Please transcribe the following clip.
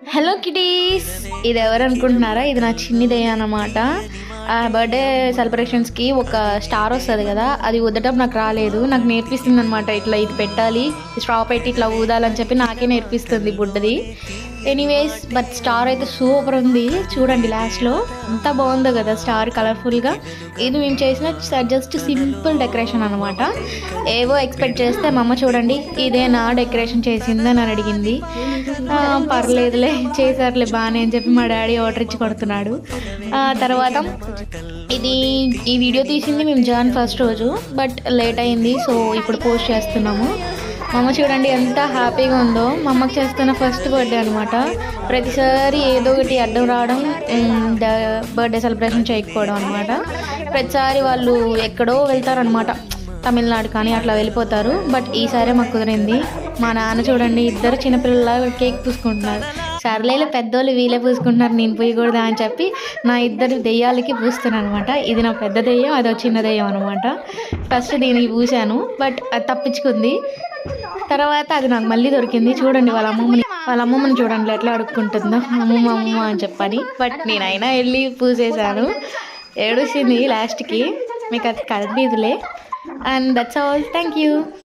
Hello kitties, ఇది ఎవరు అనుకుంటున్నారా? ఇది నా చిన్ని దయ్య అన్నమాట. బర్త్డే సెలబ్రేషన్స్కి ఒక స్టార్ వస్తుంది కదా, అది ఊదటం నాకు రాలేదు. నాకు నేర్పిస్తుంది అనమాట. ఇట్లా ఇది పెట్టాలి, స్ట్రా పెట్టి ఇట్లా ఊదాలని చెప్పి నాకే నేర్పిస్తుంది బుడ్డది. ఎనీవేస్, బట్ స్టార్ అయితే సూపర్ ఉంది. చూడండి లాస్ట్లో ఎంత బాగుందో కదా స్టార్ కలర్ఫుల్గా. ఇది మేము చేసిన జస్ట్ సింపుల్ డెకరేషన్ అనమాట. ఏవో ఎక్స్పెక్ట్ చేస్తే మా అమ్మ చూడండి ఇదే నా డెకరేషన్ చేసిందని అని అడిగింది. పర్లేదులే చేశారులే బాగానే అని చెప్పి మా డాడీ ఆర్డర్ ఇచ్చి కొడుతున్నాడు. తర్వాత ఈ వీడియో తీసింది మేము జాన్ ఫస్ట్ రోజు, బట్ లేట్ అయింది, సో ఇప్పుడు పోస్ట్ చేస్తున్నాము. మా అమ్మ చూడండి ఎంత హ్యాపీగా ఉందో. మా అమ్మకి చేస్తున్న ఫస్ట్ బర్త్డే అనమాట. ప్రతిసారి ఏదో ఒకటి అడ్డం రావడం, బర్త్డే సెలబ్రేషన్ చేయకపోవడం అనమాట. ప్రతిసారి వాళ్ళు ఎక్కడో వెళ్తారనమాట, తమిళనాడు కానీ అట్లా వెళ్ళిపోతారు. బట్ ఈసారి మాకు కుదిరింది. మా నాన్న చూడండి ఇద్దరు చిన్నపిల్లల కేక్ పూసుకుంటున్నారు. సర్లేలే పెద్దోళ్ళు వీళ్ళే పూసుకుంటున్నారు, నేను పూయకూడదా అని చెప్పి నా ఇద్దరు దెయ్యాలకి పూస్తున్నాను అనమాట. ఇది నా పెద్ద దెయ్యం, అదో చిన్న దెయ్యం అనమాట. ఫస్ట్ దీనికి పూసాను, బట్ అది తప్పించుకుంది. తర్వాత అది నాకు మళ్ళీ దొరికింది. చూడండి వాళ్ళ అమ్మమ్మని చూడండి ఎట్లా అడుక్కుంటుందో, అమ్మమ్మ అమ్మమ్మ అని చెప్పని. బట్ నేనైనా వెళ్ళి పూసేసాను. ఏడుస్తుంది లాస్ట్కి, మీకు అది కనిపించలే. And that's all. Thank you.